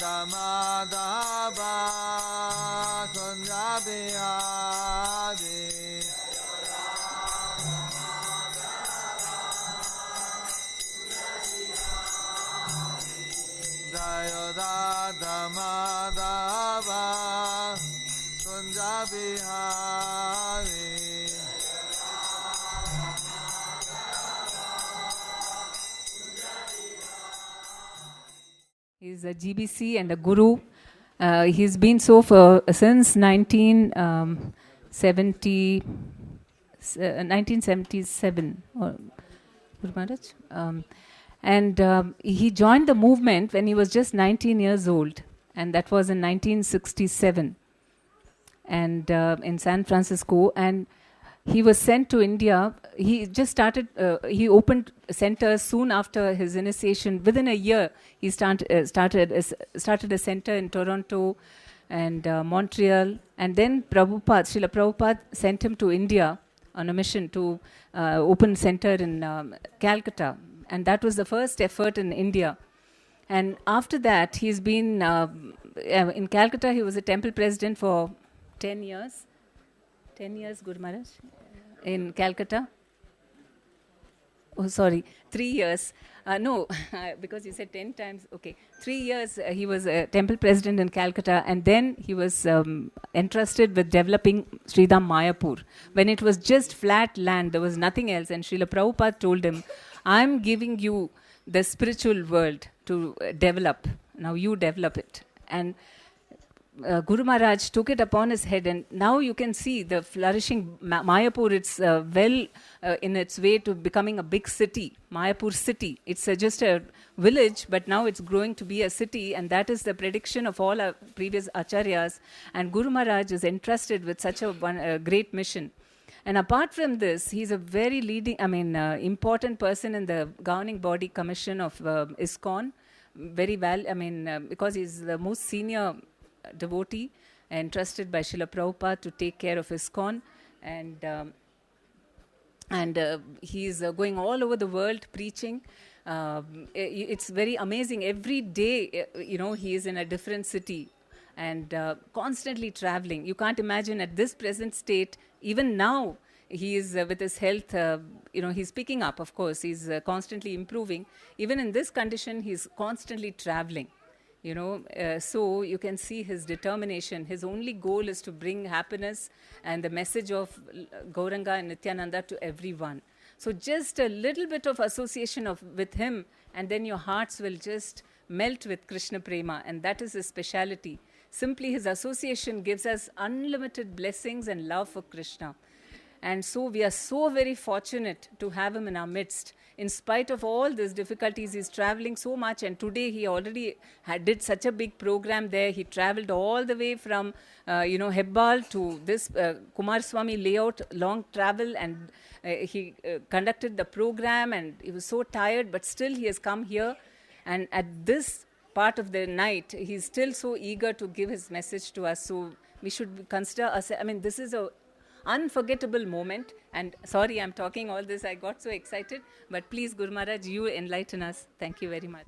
Damadava Kunjabihari Jayoda Damadava Kunjabihari. He's a GBC and a guru. He's been so for since 1977. Guru Maharaj. And he joined the movement when he was just 19 years old, and that was in 1967, and in San Francisco. And he was sent to India. He just started. He opened centers soon after his initiation. Within a year, he started a center in Toronto and Montreal. And then Srila Prabhupada sent him to India on a mission to open center in Calcutta. And that was the first effort in India. And after that, he's been in Calcutta. He was a temple president for 10 years. 10 years, Guru Maharaj, in Calcutta. Oh, sorry, 3 years. No, because you said 10 times. Okay, 3 years he was a temple president in Calcutta, and then he was entrusted with developing Sridham Mayapur. When it was just flat land, there was nothing else, and Srila Prabhupada told him, I'm giving you the spiritual world to develop. Now you develop it. And Guru Maharaj took it upon his head, and now you can see the flourishing Mayapur. It's well in its way to becoming a big city, Mayapur city. It's just a village, but now it's growing to be a city, and that is the prediction of all our previous acharyas. And Guru Maharaj is entrusted with such a great mission. And apart from this, he's a very important person in the governing body commission of ISKCON. Very well, because he's the most senior devotee entrusted by Srila Prabhupada to take care of ISKCON, and he's going all over the world preaching. It's very amazing. Every day, he is in a different city and constantly traveling. You can't imagine at this present state, even now, he is with his health, he's picking up, of course. He's constantly improving. Even in this condition, he's constantly traveling. So you can see his determination. His only goal is to bring happiness and the message of Gauranga and Nityananda to everyone. So just a little bit of association with him, and then your hearts will just melt with Krishna Prema, and that is his speciality. Simply his association gives us unlimited blessings and love for Krishna. And so we are so very fortunate to have him in our midst. In spite of all these difficulties, he's traveling so much, and today he already did such a big program there. He traveled all the way from, Hebbal to this Kumaraswamy layout, long travel, and he conducted the program, and he was so tired, but still he has come here. And at this part of the night, he's still so eager to give his message to us. So we should consider us, this is a unforgettable moment. And sorry, I'm talking all this. I got so excited. But please, Guru Maharaj, you enlighten us. Thank you very much.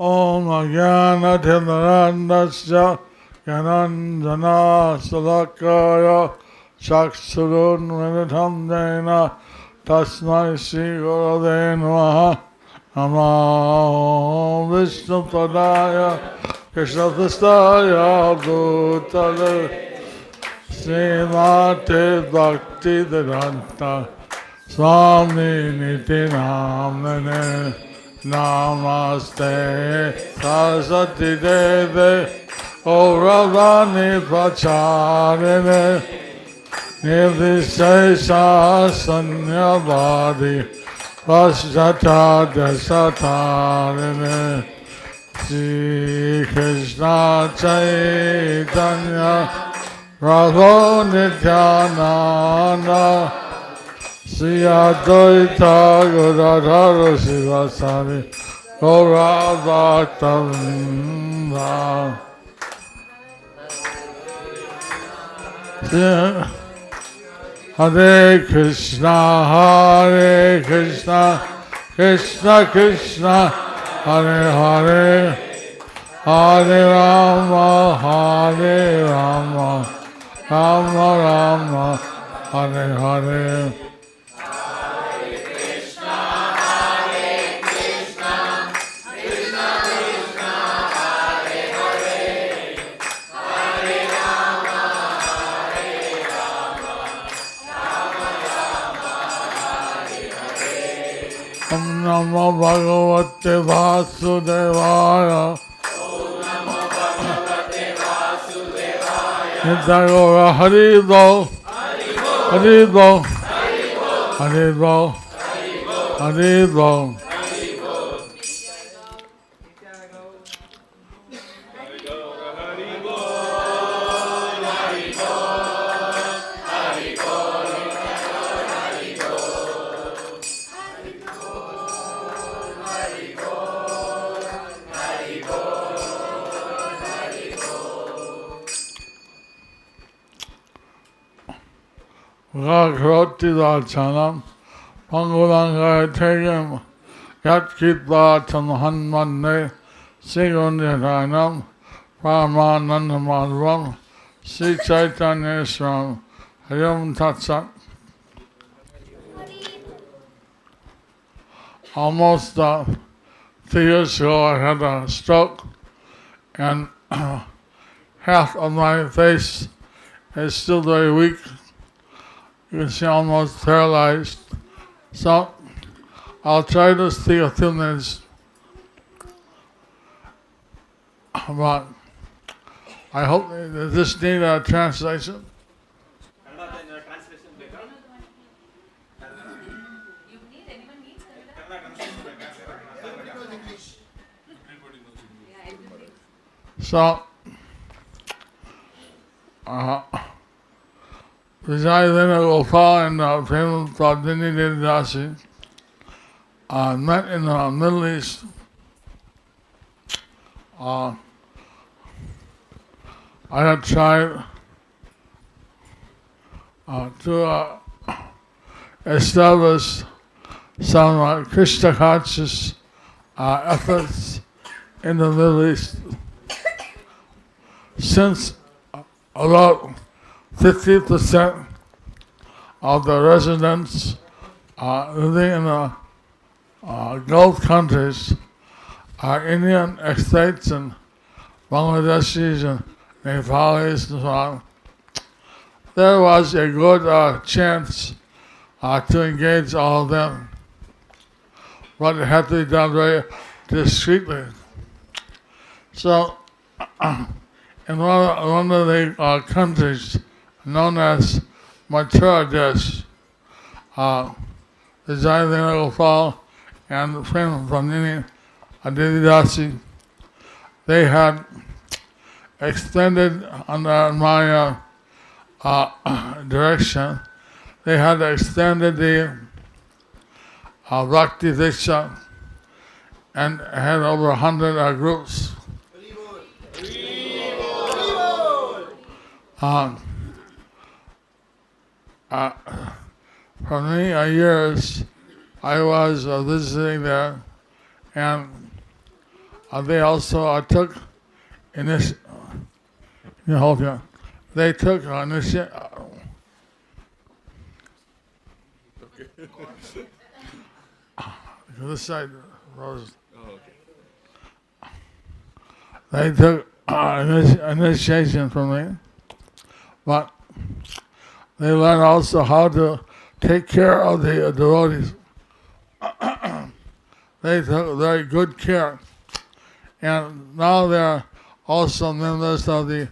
Om Ajnana Timirandasya Gyananjana Salakaya Chaksurun Vinitam Dena Tasmai Sri Gurave Namaha Namo Vishnu Padaya Krishna Prastaya Bhutale Srimate Bhakti Vedanta Swami Niti Namane Namaste Saraswati Deve Auravani Pracharine Nirvishesha Sanyavadi Vasjata Desatarine Sri Krishna Chaitanya Radha Nityananda Sri Advaita Gadadhara Sivasani Gaura Bhakta Hare Krishna, Hare Krishna, Krishna Krishna, Hare Hare, Hare Rama, Hare Rama, Rama Rama, Hare Hare. Om Namo Bhagavate Vasudevaya. Nitya Haribo, Haribo, Haribo, Haribo. Rakroti Dachanam, Pangulanga Tegam, Yatkitva Tanhanmane, Sigunyadanam, Paramanandamadvam, Sri Chaitanya Sram, Hayam Tatsat. Almost 3 years ago I had a stroke and half of my face is still very weak. You can see almost paralyzed. So I'll try to speak a few minutes, but I hope that this need a translation. So, Jayanagar Gopal and famous Devotees met in the Middle East. I had tried to establish some Krishna conscious efforts in the Middle East. Since about 50% of the residents living in the Gulf countries are Indian estates and Bangladeshis and Nepalis and so on. There was a good chance to engage all of them, but it had to be done very discreetly. So, in one of the countries known as Mathura Desh, the Jayanagar Gopal and the friend from Nini Adidasi, they had extended under my direction, they had extended the Bhakti Vriksha and had over 100 groups. For many years, I was visiting there, and they also took initiative. They took initiative. This side, Rose. They took initiation from me, but they learned also how to take care of the devotees. They took very good care, and now they're also members of the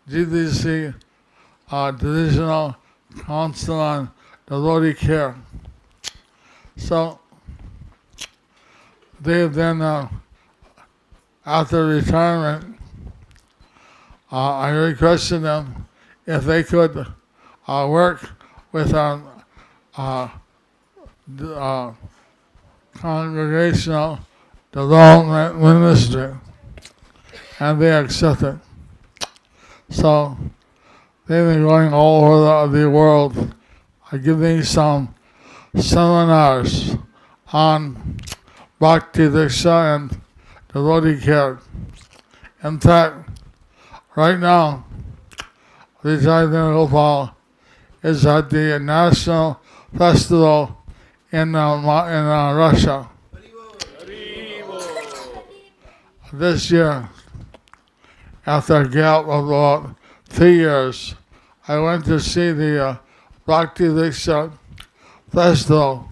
GDC Divisional Council on Devotee Care. So they then, after retirement, I requested them if they could work with our congregational development ministry, and they accepted. So they've been going all over the world, giving some seminars on Bhakti Vriksha and devotee care. In fact, right now, the Jayanagar is at the National Festival in Russia. This year, after a gap of about 3 years, I went to see the Bhakti Vriksha festival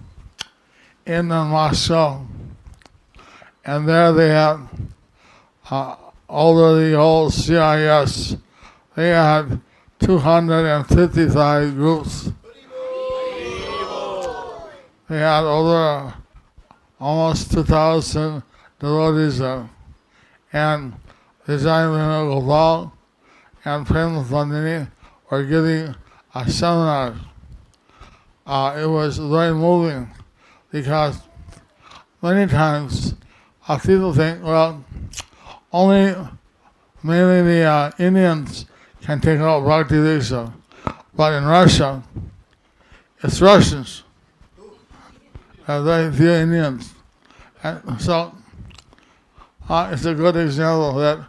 in Moscow, and there they had over the whole CIS, they had 255 groups. They had over almost 2,000 devotees there, and the Jayanagar Bangalore and Prem Vandini were giving a seminar. It was very moving because many times people think, well, only mainly the Indians can take out Bhakti Vriksha, but in Russia, it's Russians. There are very few Indians. And so it's a good example that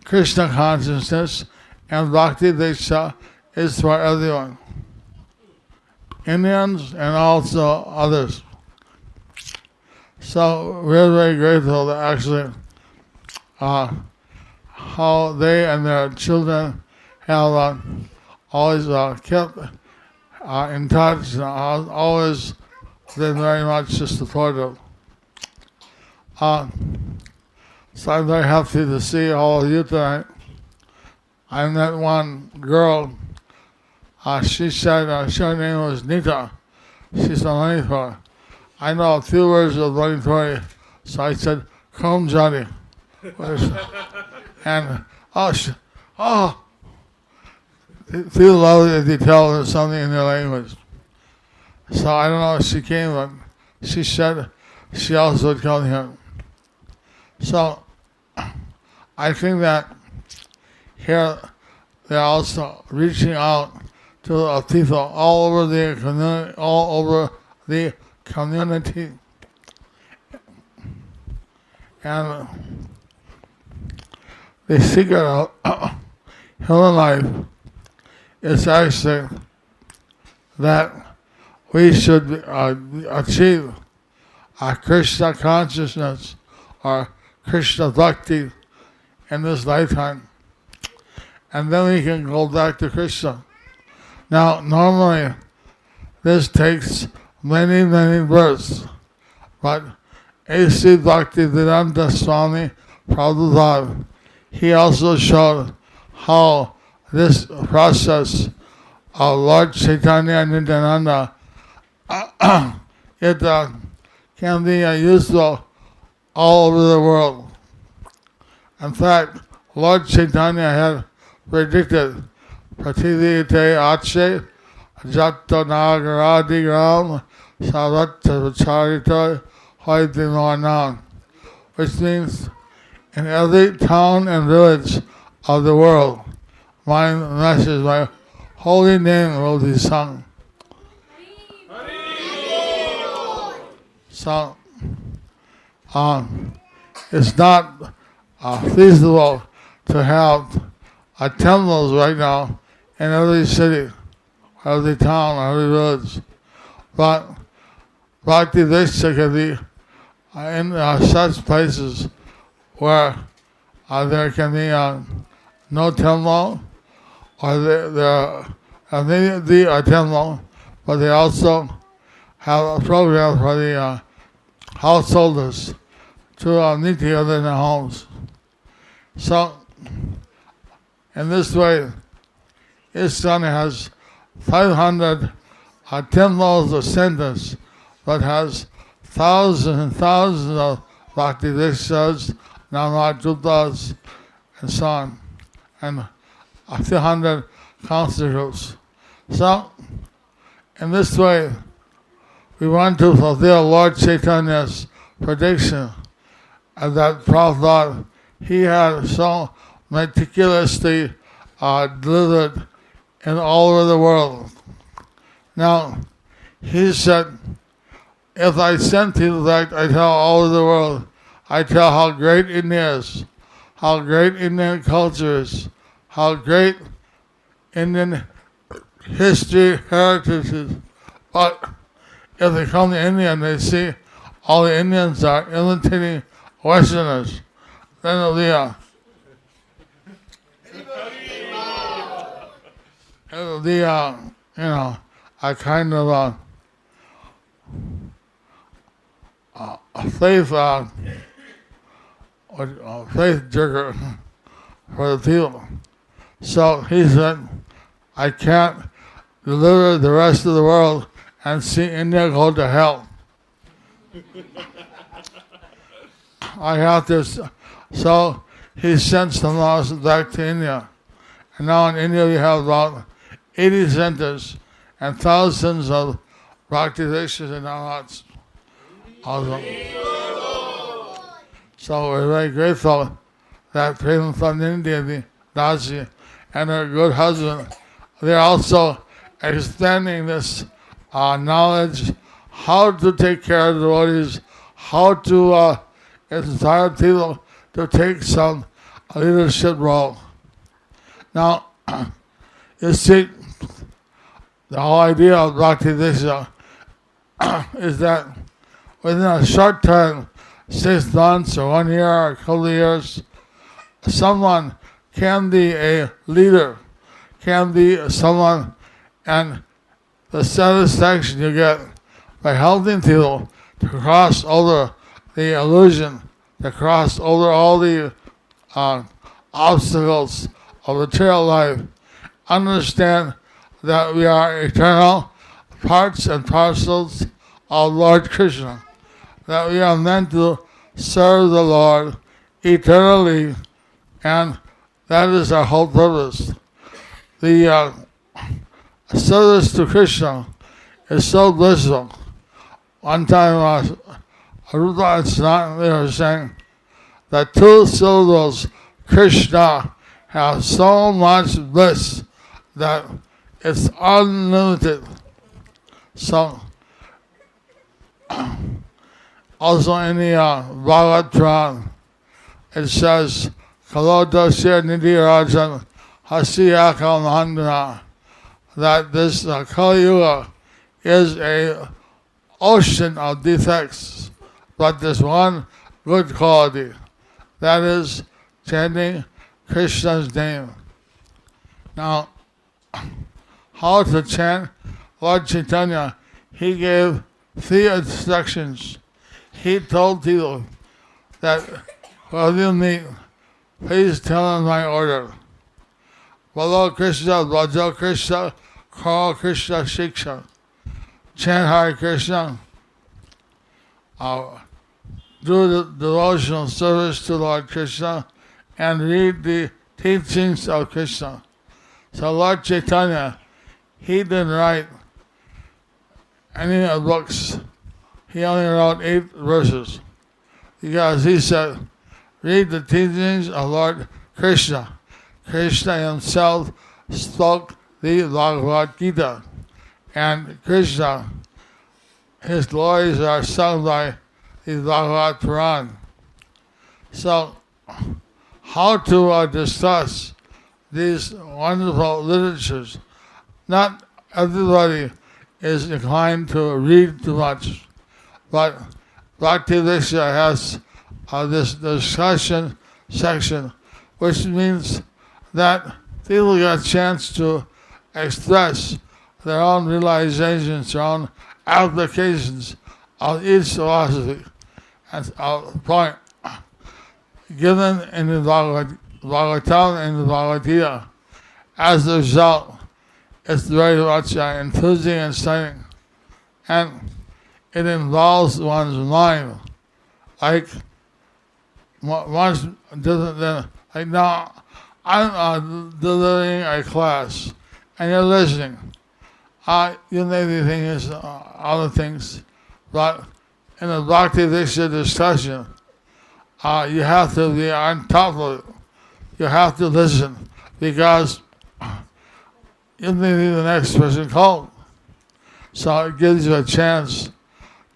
Krishna consciousness and Bhakti Vriksha is for everyone. Indians and also others. So we're very grateful that actually how they and their children have always kept in touch and always been very much supportive. So I'm very happy to see all of you tonight. I met one girl. She said her name was Nita. She's from Manipur. I know a few words of Manipuri, so I said, "Kom Jani." And feel lovely if you tell her something in their language. So I don't know if she came, but she said she also would come here. So I think that here they're also reaching out to people all over the community, and the secret of human life is actually that we should achieve a Krishna consciousness or Krishna Bhakti in this lifetime, and then we can go back to Krishna. Now, normally, this takes many, many births, but A.C. Bhaktivedanta Swami Prabhupada, he also showed how this process of Lord Chaitanya and Nityananda it can be useful all over the world. In fact, Lord Chaitanya had predicted Prativite Ache Jato Nagaradi Gram Sarata Charita Hoidinonan, which means in every town and village of the world, my message, my holy name will be sung. So, it's not feasible to have temples right now in every city, every town, every village. But Bhakti Vriksha can be in such places where there can be no temple, or there may be a temple, but they also have a program for the householders to meet together in their homes. So, in this way, ISKCON has 500 temples or centers, but has thousands and thousands of Bhakti Vrikshas, Namajutas, and so on, and a few hundred council groups. So, in this way, we want to fulfill Lord Chaitanya's prediction that Prabhupada, he had so meticulously delivered in all over the world. Now, he said, if I send people back, I tell all over the world, I tell how great India is, how great Indian culture is, how great Indian history, heritage is. But if they come to India and they see all the Indians are imitating Westerners, then it'll be a kind of a faith faith jerker for the people. So he said, I can't deliver the rest of the world and see India go to hell. I have to. So he sent some of us back to India. And now in India we have about 80 centers and thousands of Bhakti Vrikshas and Maharaj. Awesome. So we're very grateful that people from India, the Dasi, and her good husband, they're also extending this knowledge, how to take care of the devotees, how to inspire people to take some leadership role. Now, you see, the whole idea of Bhakti Vriksha is that within a short time, 6 months or 1 year or a couple of years, someone can be a leader, can be someone, and the satisfaction you get by helping people to cross over the illusion, to cross over all the obstacles of material life, understand that we are eternal parts and parcels of Lord Krishna, that we are meant to serve the Lord eternally, and that is our whole purpose. The service to Krishna is so blissful. One time, Rupa and Sanatana, they were saying that 2 syllables, Krishna, have so much bliss that it's unlimited. So, also in the Bhagavad Puran, it says, Kalodasya Nidhi Rajan Hasiyakal Mahandana, that this Kali Yuga is a ocean of defects, but there's one good quality, that is chanting Krishna's name. Now, how to chant Lord Chaitanya, he gave 3 instructions. He told people that when you meet, please tell him my order. Bolo Krishna, Bhajo Krishna, Call Krishna Shiksha. Chant Hare Krishna. Do the devotional service to Lord Krishna and read the teachings of Krishna. So Lord Chaitanya, he didn't write any of the books. He only wrote 8 verses because he said, read the teachings of Lord Krishna. Krishna himself spoke the Bhagavad Gita, and Krishna, his glories are sung by the Bhagavad Puran. So, how to discuss these wonderful literatures? Not everybody is inclined to read too much, but Bhakti Vriksha has this discussion section, which means that people get a chance to express their own realizations, their own applications of each philosophy and point given in the Bhagavatam and the Bhagavad Gita. As a result, it's very much enthusing and exciting, and it involves one's mind, like much different than, like now I'm delivering a class and you're listening. You may be thinking other things, but in a Bhakti Vriksha discussion, you have to be on top of it. You have to listen, because you may be the next person called. So it gives you a chance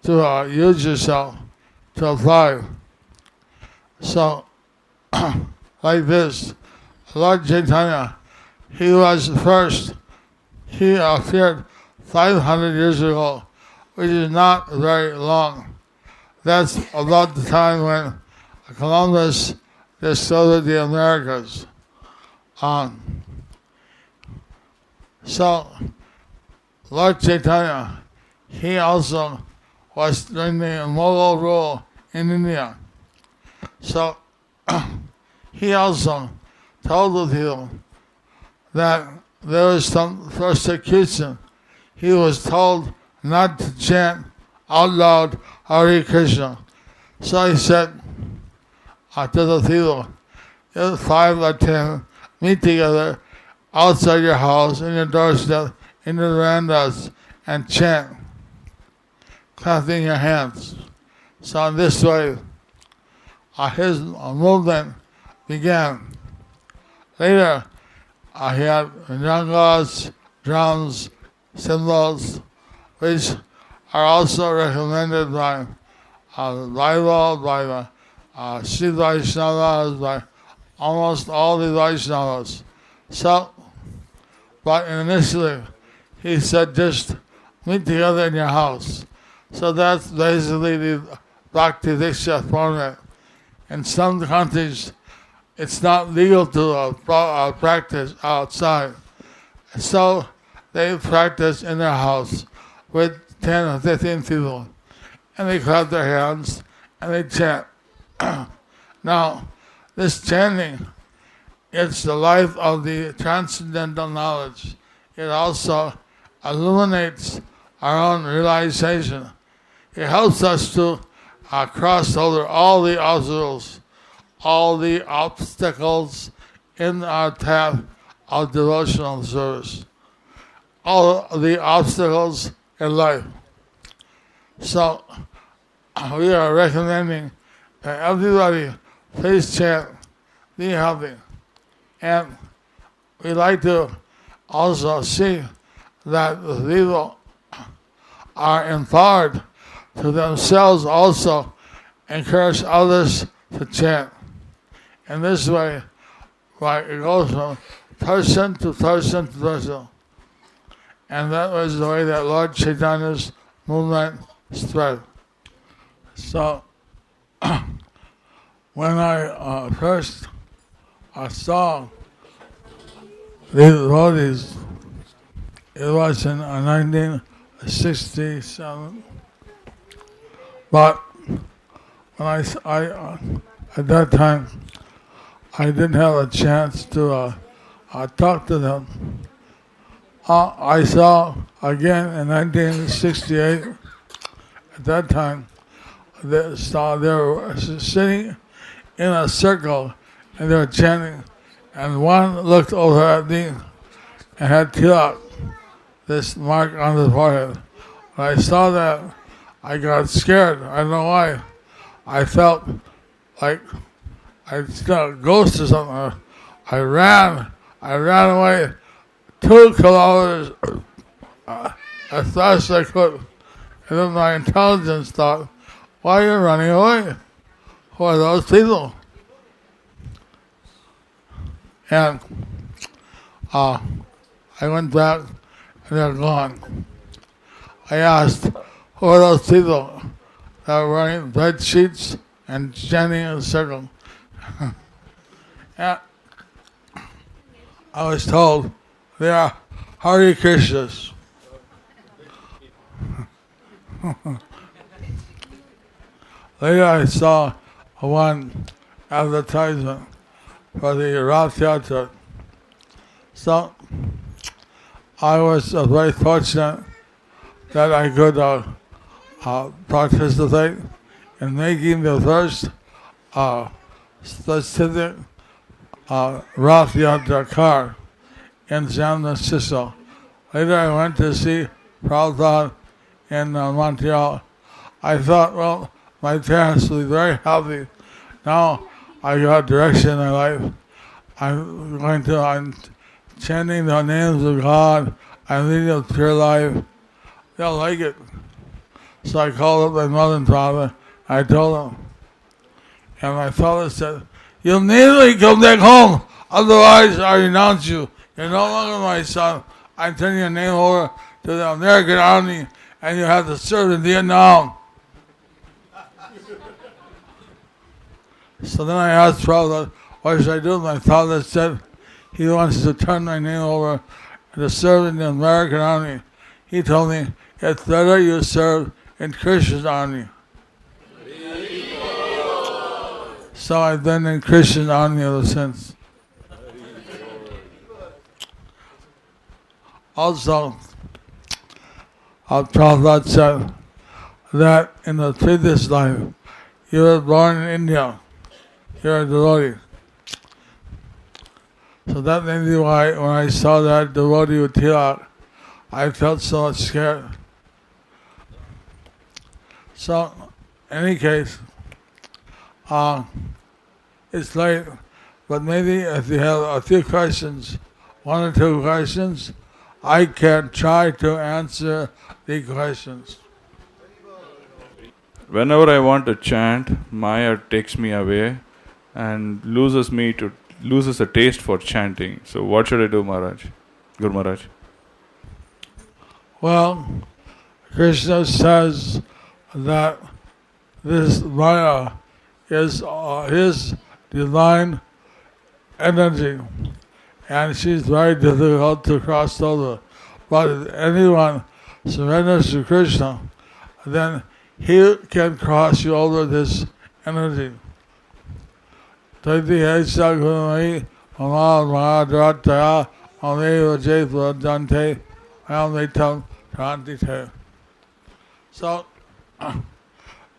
to use yourself to apply. So, like this. Lord Chaitanya, he was first. He appeared 500 years ago, which is not very long. That's about the time when Columbus discovered the Americas. So, Lord Chaitanya, he also was during the Mughal rule in India. So, he also told the people that there was some persecution. He was told not to chant out loud Hare Krishna. So he said to the people, 5 or 10, meet together outside your house, in your doorstep, in the verandas, and chant, clapping your hands. So in this way, his movement began. Later, he had jangas, drums, cymbals, which are also recommended by the Bible, by the Sri Vaishnavas, by almost all the Vaishnavas. So, but initially, he said just meet together in your house. So that's basically the Bhakti Vriksha format. In some countries, it's not legal to practice outside. So they practice in their house with 10 or 15 people. And they clap their hands and they chant. Now, this chanting, it's the life of the transcendental knowledge. It also illuminates our own realization. It helps us to cross over all the obstacles in our path of devotional service, all the obstacles in life. So we are recommending that everybody please chant, be healthy. And we like to also see that the people are empowered to themselves also encourage others to chant. In this way, it goes from person to person to person. And that was the way that Lord Chaitanya's movement spread. So, when I first saw these devotees, it was in 1967. But when I at that time, I didn't have a chance to talk to them. I saw again in 1968. At that time, they were sitting in a circle and they were chanting. And one looked over at me and had tilak, this mark on the forehead. When I saw that, I got scared. I don't know why. I felt like I saw a ghost or something. I ran away 2 kilometers as fast as I could. And then my intelligence thought, why are you running away? Who are those people? And I went back and they're gone. I asked, who are those people that were wearing bed sheets and standing in a circle? And I was told they are Hare Krishnas. Later I saw one advertisement for the Rath Yatra. So I was very fortunate that I could participate in making the first specific Rath Yatra car in San Francisco. Later I went to see Prabhupada in Montreal. I thought, well, my parents will be very happy. Now I got direction in my life. I'm chanting the names of God. I'm leading a pure life. They'll like it. So I called up my mother and father. I told them. And my father said, you immediately come back home, otherwise I renounce you. You're no longer my son. I'm turning your name over to the American Army, and you have to serve in Vietnam. So then I asked Father, what should I do? My father said he wants to turn my name over to serve in the American Army. He told me, it's better you serve in Christian Army. So I've been in Christian Army ever since. Also, our Prophet said that in the previous life, you were born in India. You're a devotee. So that may be why when I saw that devotee with tilak, I felt so much scared. So, in any case, it's late, but maybe if you have a few questions, one or two questions, I can try to answer the questions. Whenever I want to chant, Maya takes me away and loses a taste for chanting. So what should I do, Maharaj? Guru Maharaj. Well, Krishna says that this Maya is his divine energy, and she's very difficult to cross over. But if anyone surrenders to Krishna, then he can cross you over this energy. So,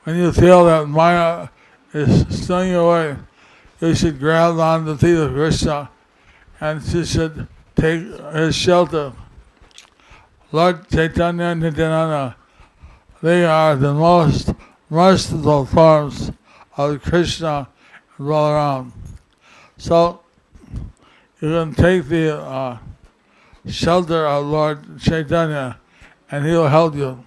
when you feel that Maya is stealing you away, you should grab on the feet of Krishna and you should take his shelter. Lord Chaitanya and Nityananda, they are the most merciful forms of Krishna and Balaram. So, you can take the shelter of Lord Chaitanya and he will help you.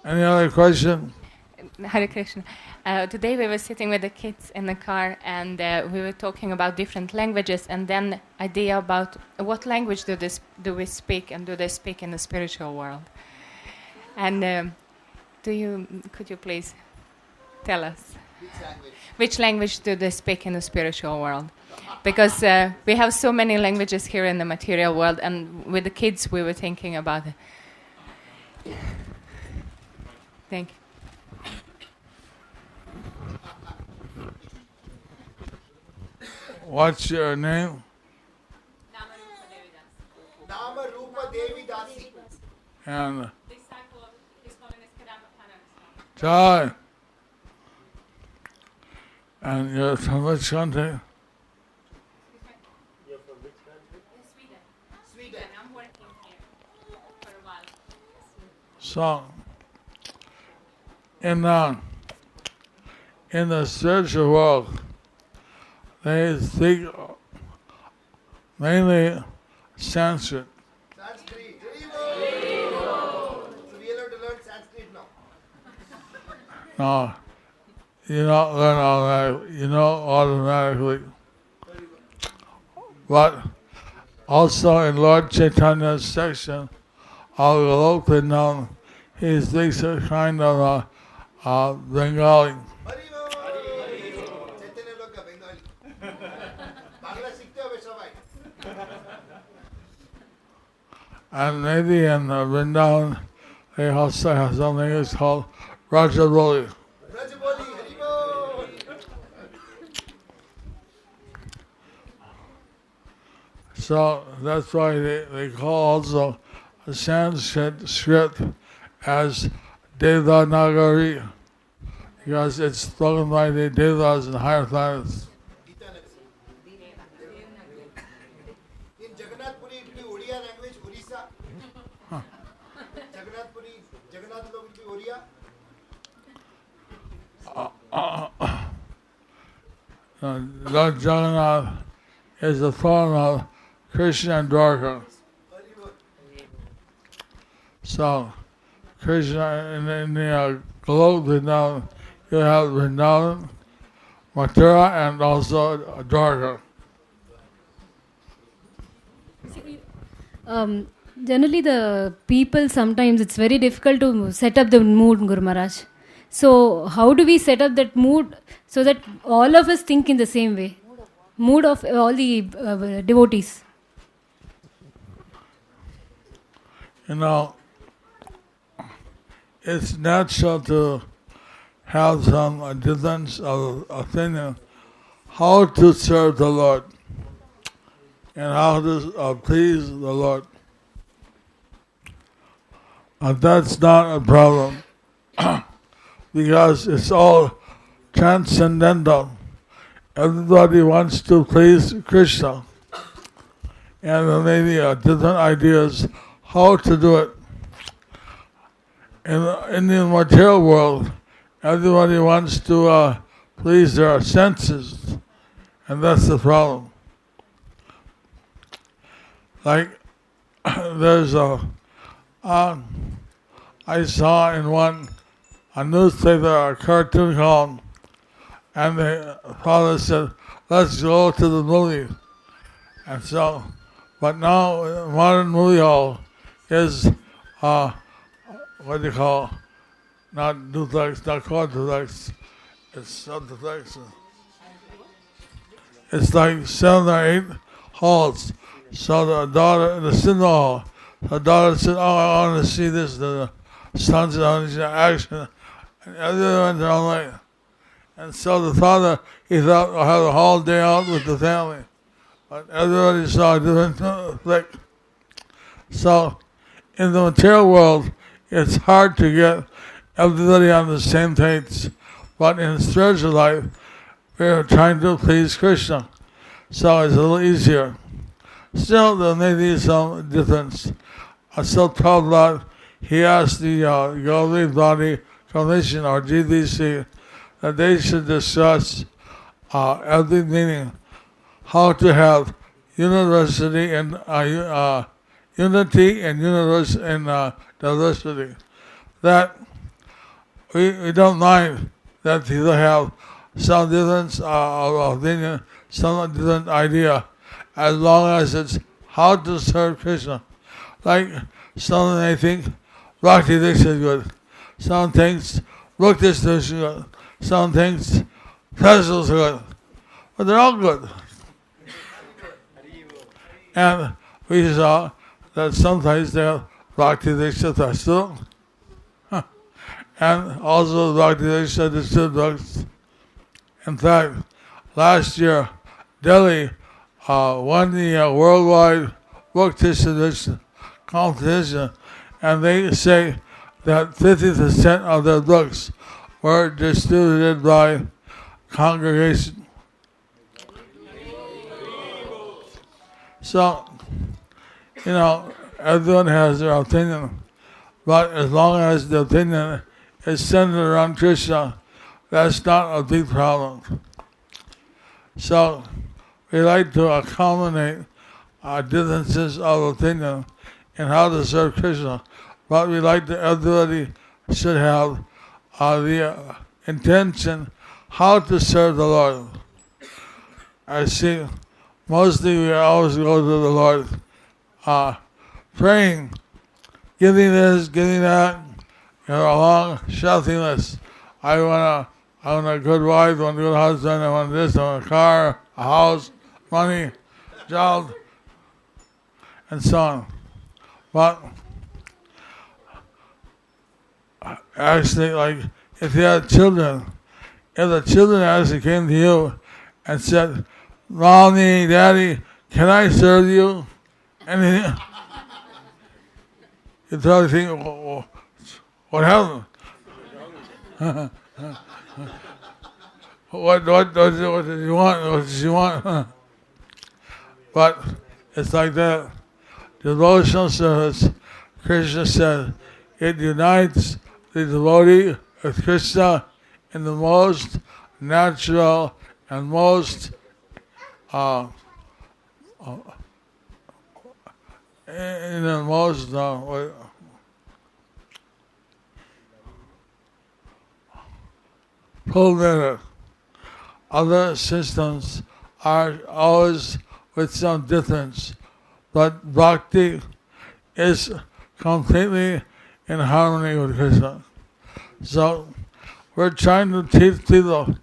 Any other question? Hare Krishna. Today we were sitting with the kids in the car and we were talking about different languages and then idea about what language do we speak and do they speak in the spiritual world. And could you please tell us? Which language do they speak in the spiritual world? Because we have so many languages here in the material world and with the kids we were thinking about it. Thank you. What's your name? Nama Rupa Devi Dasi. And Jai. And you're from which country? You're from which country? Sweden. I'm working here for a while. So, in the spiritual world, they speak mainly Sanskrit. Sanskrit. So we have to learn Sanskrit now. No, you don't learn all that, you know automatically. But also in Lord Chaitanya's section of Golokvinam, he speaks a kind of Bengali. Chaitanya log ka Bengali. Bangla sikhte hobe sabai. And maybe in Vrindavan, they also have something that's called Rajaboli. Rajaboli, Haribol. So that's why they call also a Sanskrit script as Devanagari, because it's spoken by the Devas and higher planets. In Jagannath Puri it will be Oriya language, Orissa. Jagannath log will be Oriya. Lord Jagannath is the form of Krishna and Dwarka. So, Krishna in the globe, Vrindavan, you have Vrindavan, Mathura, and also Dwarka. Generally, the people sometimes it's very difficult to set up the mood, Guru Maharaj. So, how do we set up that mood so that all of us think in the same way? Mood of all the devotees. You know, it's natural to have some difference of opinion how to serve the Lord and how to please the Lord. That's not a problem because it's all transcendental. Everybody wants to please Krishna, and there may be different ideas how to do it. In the material world, everybody wants to please their senses, and that's the problem. Like, there's I saw in a newspaper a cartoon called, and the father said, "Let's go to the movie." And so, but now modern movie hall is what do you call? Not duplex, not quadplex. It's duplex. It's like 7 or 8 halls. So the cinema hall, the daughter said, "Oh, I want to see this." The son said, "I want to see action," and everyone went their own way. And so the father, he thought, I'll have a whole day out with the family. But everybody saw a different flick. So, in the material world, it's hard to get everybody on the same page. But in spiritual life, we're trying to please Krishna. So it's a little easier. Still, there may be some difference. So Prabhupada, he asked the Gaudiya Body Commission, or GBC, that they should discuss every meeting how to have university and unity and diversity. That we don't mind that people have some difference of opinion, some different idea, as long as it's how to serve Krishna. Like some may think Bhakti is good, some thinks Bhakti is good, some thinks Prasad is good, but they're all good. And we saw that sometimes they have Bhakti Vriksha Tastu, and also Bhakti Vriksha Tastu. In fact, last year, Delhi won the worldwide book distribution competition, and they say that 50% of their books were distributed by congregation. So, everyone has their opinion, but as long as the opinion is centered around Krishna, that's not a big problem. So, we like to accommodate differences of opinion in how to serve Krishna, but we like that everybody should have the intention how to serve the Lord. I see mostly we always go to the Lord praying, giving this, giving that, a long shopping list. I want a good wife, I want a good husband, I want this, I want a car, a house, money, job, and so on. But actually, like, if you had children, if the children actually came to you and said, "Mommy, Daddy, can I serve you?" And you'd probably think, what happened? What did you want? What did you want? But it's like that. Devotional service, Krishna said, it unites the devotee with Krishna in the most natural and most pulled in it. Other systems are always with some difference, but Bhakti is completely in harmony with Krishna. So we're trying to teach people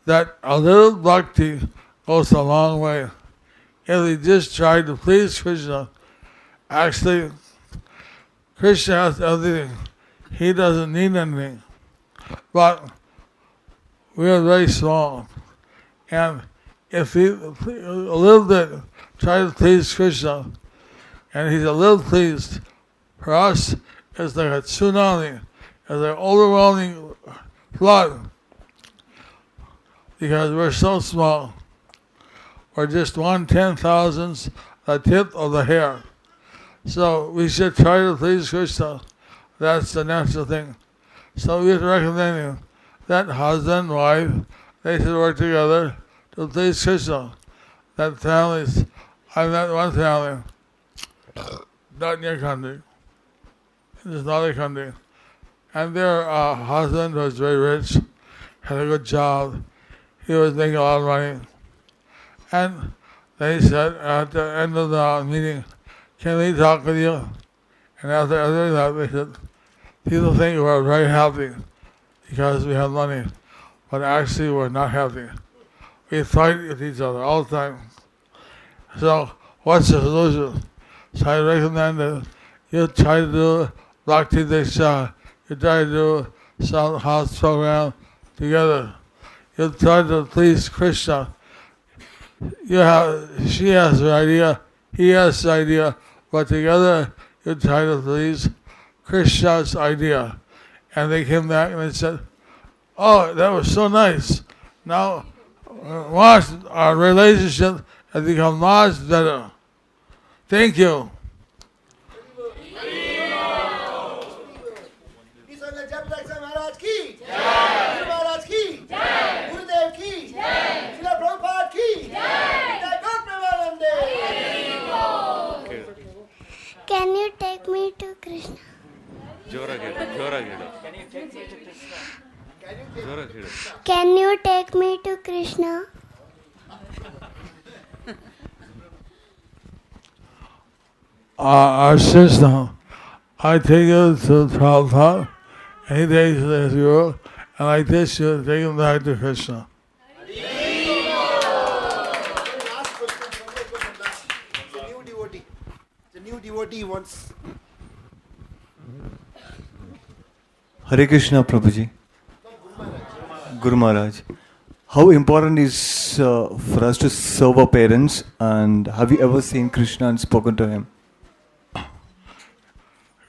that a little Bhakti goes a long way. If we just try to please Krishna, actually Krishna has everything. He doesn't need anything. But we are very small. And if we a little bit try to please Krishna, and he's a little pleased, for us it's like a tsunami, it's an overwhelming flood. Because we're so small. We're just 1/10,000th the tip of the hair. So we should try to please Krishna. That's the natural thing. So we have to recommend you that husband, wife, they should work together to please Krishna. That families, I met one family, not in your country, in another country, and their husband was very rich, had a good job, he was making a lot of money, and they said at the end of the meeting, can we talk with you? And after that, they said, people think we're very happy because we have money, but actually we're not happy. We fight with each other all the time. So what's the solution? So I recommend that you try to do Bhakti Diksha, you try to do some house program together. You try to please Krishna. She has her idea, he has his idea, but together you try to please Krishna's idea. And they came back and they said, oh, that was so nice. Now, our relationship has become much better. Thank you. Maharaj ki Jai, Guru Maharaj ki Jai, Gurudev ki Jai, Srila Prabhupada ki Jai, Can you take me to Krishna? Can you take me to Krishna? Our system, I take you to Prabhupada, and he takes you to Guru, and like this you take him back to Krishna. Last question from me. It's a new devotee. It's a new devotee wants. Hare Krishna, Prabhuji. Guru Maharaj. How important is for us to serve our parents, and have you ever seen Krishna and spoken to him?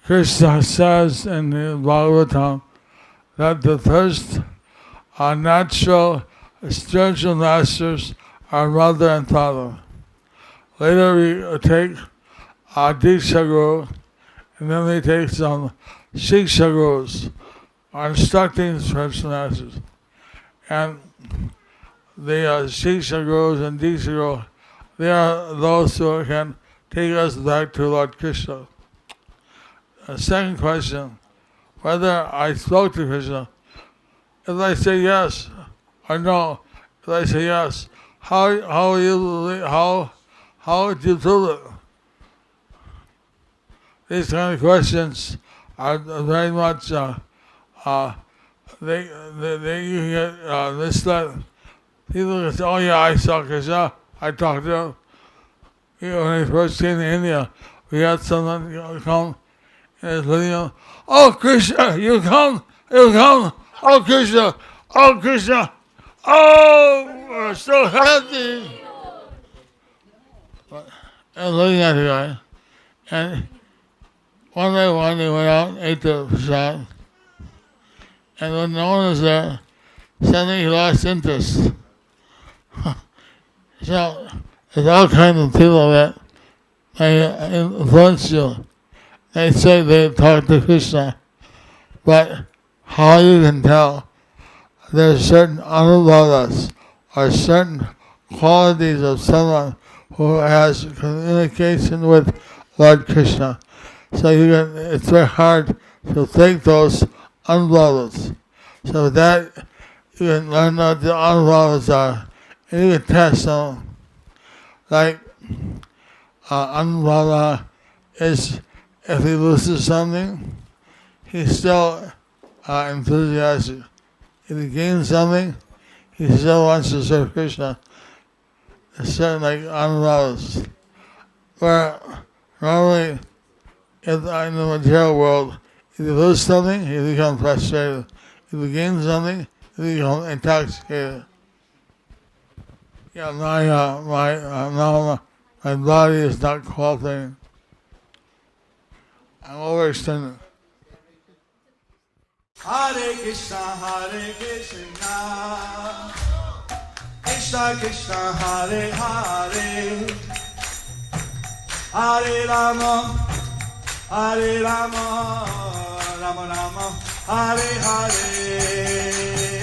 Krishna says in the Bhagavatam that the first natural spiritual masters are mother and father. Later we take our Diksha Guru, and then we take some Shiksha Gurus, are instructing spiritual masters. And the Shiksha Gurus and Diksha Gurus, they are those who can take us back to Lord Krishna. Second question, whether I spoke to Krishna. If I say yes or no, if I say yes, how would you prove it? These kind of questions are very much you can get misled. People can say, oh yeah, I saw Krishna, I talked to him. When I first came to India, we had someone come in his video. Oh Krishna, you come, oh Krishna, oh, we're so happy. And looking at the guy, and one by one they went out and ate the prasad. And when no one was there, suddenly he lost interest. So there's all kinds of people that may influence you. They say they talk to Krishna, but how you can tell there's certain anubhavas or certain qualities of someone who has communication with Lord Krishna. So it's very hard to take those anubhavas. So that you can learn what the anubhavas are, and you can test them. Like anubhava is if he loses something, he's still enthusiastic. If he gains something, he still wants to serve Krishna. It's certain like anubhavas. Where normally in the material world, if you lose something, you become frustrated. If you gain something, you become intoxicated. Yeah, now my body is not cooperating. I'm overextended. Hare Krishna, Krishna Krishna, Hare Hare, Hare Rama, Rama Rama, Hare Hare.